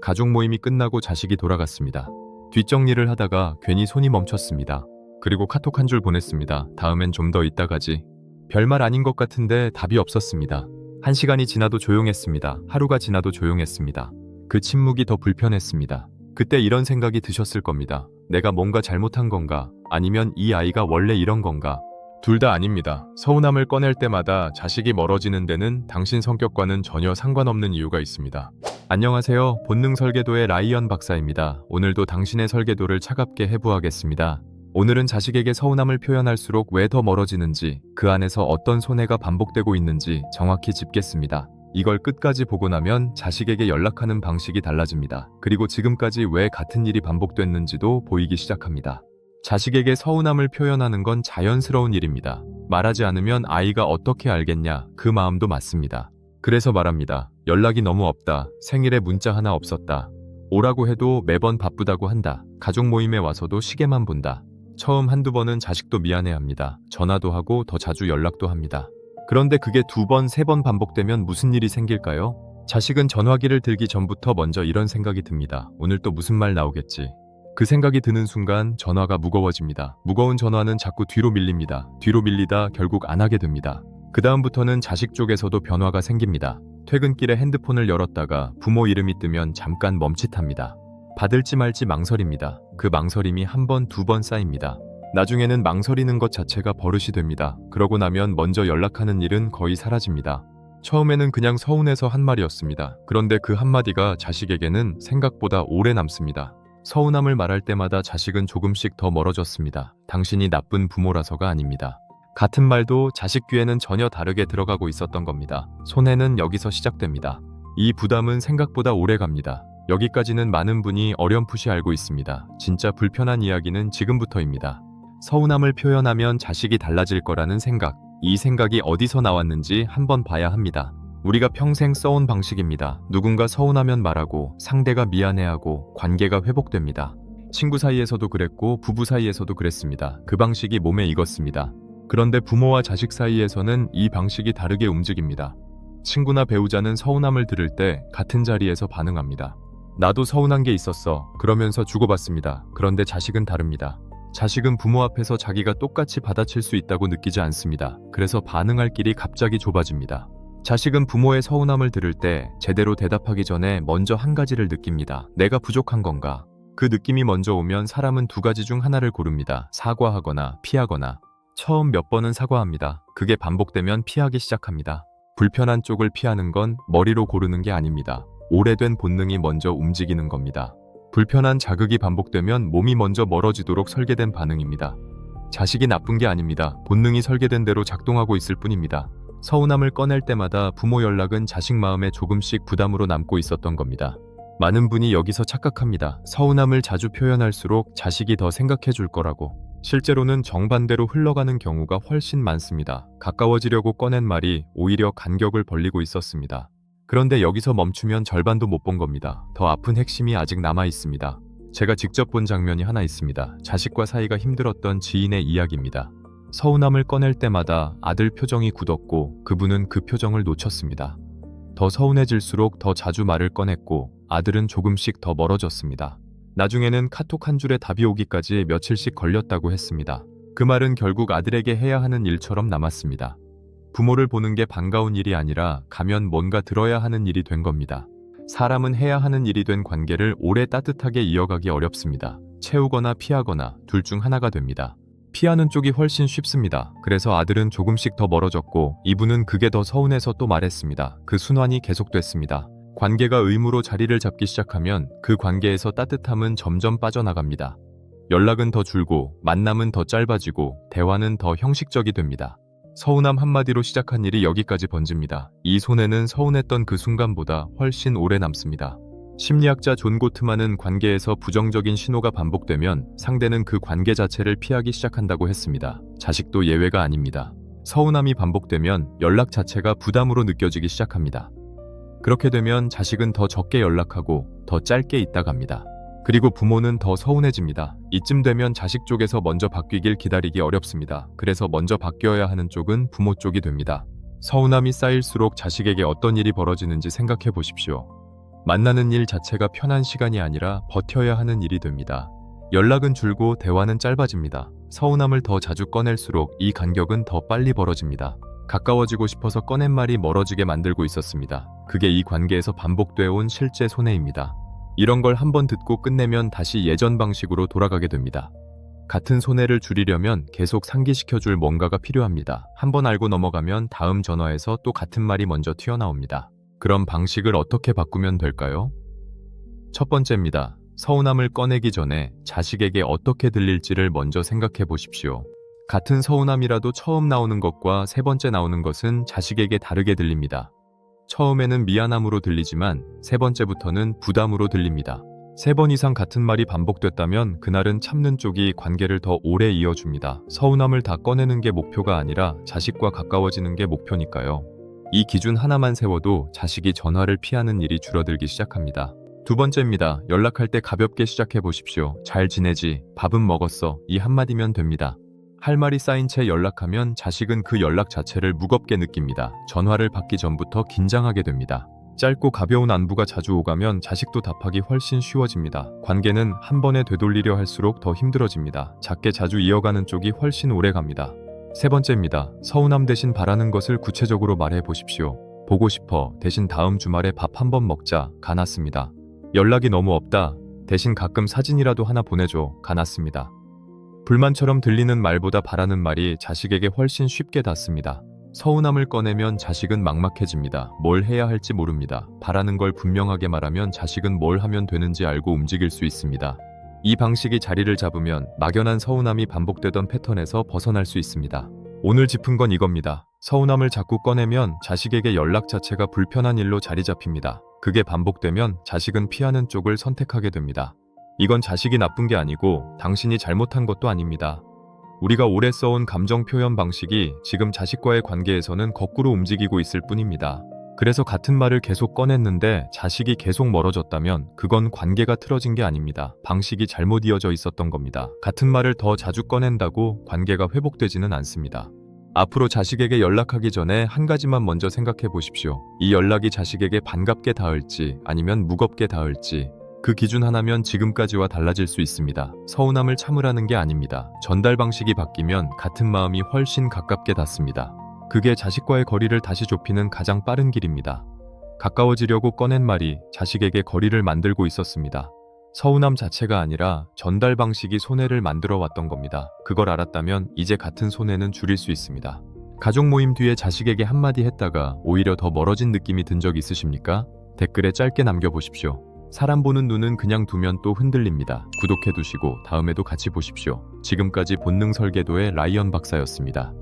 가족 모임이 끝나고 자식이 돌아갔습니다. 뒷정리를 하다가 괜히 손이 멈췄습니다. 그리고 카톡 한 줄 보냈습니다. 다음엔 좀 더 이따 가지. 별말 아닌 것 같은데 답이 없었습니다. 1시간이 지나도 조용했습니다. 하루가 지나도 조용했습니다. 그 침묵이 더 불편했습니다. 그때 이런 생각이 드셨을 겁니다. 내가 뭔가 잘못한 건가? 아니면 이 아이가 원래 이런 건가? 둘 다 아닙니다. 서운함을 꺼낼 때마다 자식이 멀어지는 데는 당신 성격과는 전혀 상관없는 이유가 있습니다. 안녕하세요. 본능 설계도의 라이언 박사입니다. 오늘도 당신의 설계도를 차갑게 해부하겠습니다. 오늘은 자식에게 서운함을 표현할수록 왜 더 멀어지는지, 그 안에서 어떤 손해가 반복되고 있는지 정확히 짚겠습니다. 이걸 끝까지 보고 나면 자식에게 연락하는 방식이 달라집니다. 그리고 지금까지 왜 같은 일이 반복됐는지도 보이기 시작합니다. 자식에게 서운함을 표현하는 건 자연스러운 일입니다. 말하지 않으면 아이가 어떻게 알겠냐, 그 마음도 맞습니다. 그래서 말합니다. 연락이 너무 없다. 생일에 문자 하나 없었다. 오라고 해도 매번 바쁘다고 한다. 가족 모임에 와서도 시계만 본다. 처음 한두 번은 자식도 미안해합니다. 전화도 하고 더 자주 연락도 합니다. 그런데 그게 2번, 3번 반복되면 무슨 일이 생길까요? 자식은 전화기를 들기 전부터 먼저 이런 생각이 듭니다. 오늘 또 무슨 말 나오겠지. 그 생각이 드는 순간 전화가 무거워집니다. 무거운 전화는 자꾸 뒤로 밀립니다. 뒤로 밀리다 결국 안 하게 됩니다. 그 다음부터는 자식 쪽에서도 변화가 생깁니다. 퇴근길에 핸드폰을 열었다가 부모 이름이 뜨면 잠깐 멈칫합니다. 받을지 말지 망설입니다. 그 망설임이 1번, 2번 쌓입니다. 나중에는 망설이는 것 자체가 버릇이 됩니다. 그러고 나면 먼저 연락하는 일은 거의 사라집니다. 처음에는 그냥 서운해서 한 말이었습니다. 그런데 그 한마디가 자식에게는 생각보다 오래 남습니다. 서운함을 말할 때마다 자식은 조금씩 더 멀어졌습니다. 당신이 나쁜 부모라서가 아닙니다. 같은 말도 자식 귀에는 전혀 다르게 들어가고 있었던 겁니다. 손해는 여기서 시작됩니다. 이 부담은 생각보다 오래 갑니다. 여기까지는 많은 분이 어렴풋이 알고 있습니다. 진짜 불편한 이야기는 지금부터입니다. 서운함을 표현하면 자식이 달라질 거라는 생각. 이 생각이 어디서 나왔는지 한번 봐야 합니다. 우리가 평생 써온 방식입니다. 누군가 서운하면 말하고 상대가 미안해하고 관계가 회복됩니다. 친구 사이에서도 그랬고 부부 사이에서도 그랬습니다. 그 방식이 몸에 익었습니다. 그런데 부모와 자식 사이에서는 이 방식이 다르게 움직입니다. 친구나 배우자는 서운함을 들을 때 같은 자리에서 반응합니다. 나도 서운한 게 있었어. 그러면서 주고받습니다. 그런데 자식은 다릅니다. 자식은 부모 앞에서 자기가 똑같이 받아칠 수 있다고 느끼지 않습니다. 그래서 반응할 길이 갑자기 좁아집니다. 자식은 부모의 서운함을 들을 때 제대로 대답하기 전에 먼저 한 가지를 느낍니다. 내가 부족한 건가? 그 느낌이 먼저 오면 사람은 2가지 중 하나를 고릅니다. 사과하거나 피하거나. 처음 몇 번은 사과합니다. 그게 반복되면 피하기 시작합니다. 불편한 쪽을 피하는 건 머리로 고르는 게 아닙니다. 오래된 본능이 먼저 움직이는 겁니다. 불편한 자극이 반복되면 몸이 먼저 멀어지도록 설계된 반응입니다. 자식이 나쁜 게 아닙니다. 본능이 설계된 대로 작동하고 있을 뿐입니다. 서운함을 꺼낼 때마다 부모 연락은 자식 마음에 조금씩 부담으로 남고 있었던 겁니다. 많은 분이 여기서 착각합니다. 서운함을 자주 표현할수록 자식이 더 생각해 줄 거라고. 실제로는 정반대로 흘러가는 경우가 훨씬 많습니다. 가까워지려고 꺼낸 말이 오히려 간격을 벌리고 있었습니다. 그런데 여기서 멈추면 절반도 못 본 겁니다. 더 아픈 핵심이 아직 남아 있습니다. 제가 직접 본 장면이 하나 있습니다. 자식과 사이가 힘들었던 지인의 이야기입니다. 서운함을 꺼낼 때마다 아들 표정이 굳었고 그분은 그 표정을 놓쳤습니다. 더 서운해질수록 더 자주 말을 꺼냈고 아들은 조금씩 더 멀어졌습니다. 나중에는 카톡 한 줄에 답이 오기까지 며칠씩 걸렸다고 했습니다. 그 말은 결국 아들에게 해야 하는 일처럼 남았습니다. 부모를 보는 게 반가운 일이 아니라 가면 뭔가 들어야 하는 일이 된 겁니다. 사람은 해야 하는 일이 된 관계를 오래 따뜻하게 이어가기 어렵습니다. 채우거나 피하거나 둘 중 하나가 됩니다. 피하는 쪽이 훨씬 쉽습니다. 그래서 아들은 조금씩 더 멀어졌고 이분은 그게 더 서운해서 또 말했습니다. 그 순환이 계속됐습니다. 관계가 의무로 자리를 잡기 시작하면 그 관계에서 따뜻함은 점점 빠져나갑니다. 연락은 더 줄고 만남은 더 짧아지고 대화는 더 형식적이 됩니다. 서운함 한마디로 시작한 일이 여기까지 번집니다. 이 손해는 서운했던 그 순간보다 훨씬 오래 남습니다. 심리학자 존 고트만은 관계에서 부정적인 신호가 반복되면 상대는 그 관계 자체를 피하기 시작한다고 했습니다. 자식도 예외가 아닙니다. 서운함이 반복되면 연락 자체가 부담으로 느껴지기 시작합니다. 그렇게 되면 자식은 더 적게 연락하고 더 짧게 있다 갑니다. 그리고 부모는 더 서운해집니다. 이쯤 되면 자식 쪽에서 먼저 바뀌길 기다리기 어렵습니다. 그래서 먼저 바뀌어야 하는 쪽은 부모 쪽이 됩니다. 서운함이 쌓일수록 자식에게 어떤 일이 벌어지는지 생각해 보십시오. 만나는 일 자체가 편한 시간이 아니라 버텨야 하는 일이 됩니다. 연락은 줄고 대화는 짧아집니다. 서운함을 더 자주 꺼낼수록 이 간격은 더 빨리 벌어집니다. 가까워지고 싶어서 꺼낸 말이 멀어지게 만들고 있었습니다. 그게 이 관계에서 반복되어 온 실제 손해입니다. 이런 걸 한번 듣고 끝내면 다시 예전 방식으로 돌아가게 됩니다. 같은 손해를 줄이려면 계속 상기시켜줄 뭔가가 필요합니다. 한번 알고 넘어가면 다음 전화에서 또 같은 말이 먼저 튀어나옵니다. 그럼 방식을 어떻게 바꾸면 될까요? 첫 번째입니다. 서운함을 꺼내기 전에 자식에게 어떻게 들릴지를 먼저 생각해 보십시오. 같은 서운함이라도 처음 나오는 것과 세 번째 나오는 것은 자식에게 다르게 들립니다. 처음에는 미안함으로 들리지만 세 번째부터는 부담으로 들립니다. 3번 이상 같은 말이 반복됐다면 그날은 참는 쪽이 관계를 더 오래 이어줍니다. 서운함을 다 꺼내는 게 목표가 아니라 자식과 가까워지는 게 목표니까요. 이 기준 하나만 세워도 자식이 전화를 피하는 일이 줄어들기 시작합니다. 두 번째입니다. 연락할 때 가볍게 시작해 보십시오. 잘 지내지? 밥은 먹었어? 이 한마디면 됩니다. 할 말이 쌓인 채 연락하면 자식은 그 연락 자체를 무겁게 느낍니다. 전화를 받기 전부터 긴장하게 됩니다. 짧고 가벼운 안부가 자주 오가면 자식도 답하기 훨씬 쉬워집니다. 관계는 한 번에 되돌리려 할수록 더 힘들어집니다. 작게 자주 이어가는 쪽이 훨씬 오래 갑니다. 세 번째입니다. 서운함 대신 바라는 것을 구체적으로 말해 보십시오. 보고 싶어. 대신 다음 주말에 밥 한번 먹자. 가났습니다. 연락이 너무 없다. 대신 가끔 사진이라도 하나 보내줘. 가났습니다. 불만처럼 들리는 말보다 바라는 말이 자식에게 훨씬 쉽게 닿습니다. 서운함을 꺼내면 자식은 막막해집니다. 뭘 해야 할지 모릅니다. 바라는 걸 분명하게 말하면 자식은 뭘 하면 되는지 알고 움직일 수 있습니다. 이 방식이 자리를 잡으면 막연한 서운함이 반복되던 패턴에서 벗어날 수 있습니다. 오늘 짚은 건 이겁니다. 서운함을 자꾸 꺼내면 자식에게 연락 자체가 불편한 일로 자리 잡힙니다. 그게 반복되면 자식은 피하는 쪽을 선택하게 됩니다. 이건 자식이 나쁜 게 아니고 당신이 잘못한 것도 아닙니다. 우리가 오래 써온 감정 표현 방식이 지금 자식과의 관계에서는 거꾸로 움직이고 있을 뿐입니다. 그래서 같은 말을 계속 꺼냈는데 자식이 계속 멀어졌다면 그건 관계가 틀어진 게 아닙니다. 방식이 잘못 이어져 있었던 겁니다. 같은 말을 더 자주 꺼낸다고 관계가 회복되지는 않습니다. 앞으로 자식에게 연락하기 전에 한 가지만 먼저 생각해 보십시오. 이 연락이 자식에게 반갑게 닿을지 아니면 무겁게 닿을지. 그 기준 하나면 지금까지와 달라질 수 있습니다. 서운함을 참으라는 게 아닙니다. 전달 방식이 바뀌면 같은 마음이 훨씬 가깝게 닿습니다. 그게 자식과의 거리를 다시 좁히는 가장 빠른 길입니다. 가까워지려고 꺼낸 말이 자식에게 거리를 만들고 있었습니다. 서운함 자체가 아니라 전달 방식이 손해를 만들어 왔던 겁니다. 그걸 알았다면 이제 같은 손해는 줄일 수 있습니다. 가족 모임 뒤에 자식에게 한마디 했다가 오히려 더 멀어진 느낌이 든 적 있으십니까? 댓글에 짧게 남겨보십시오. 사람 보는 눈은 그냥 두면 또 흔들립니다. 구독해 두시고 다음에도 같이 보십시오. 지금까지 본능 설계도의 라이언 박사였습니다.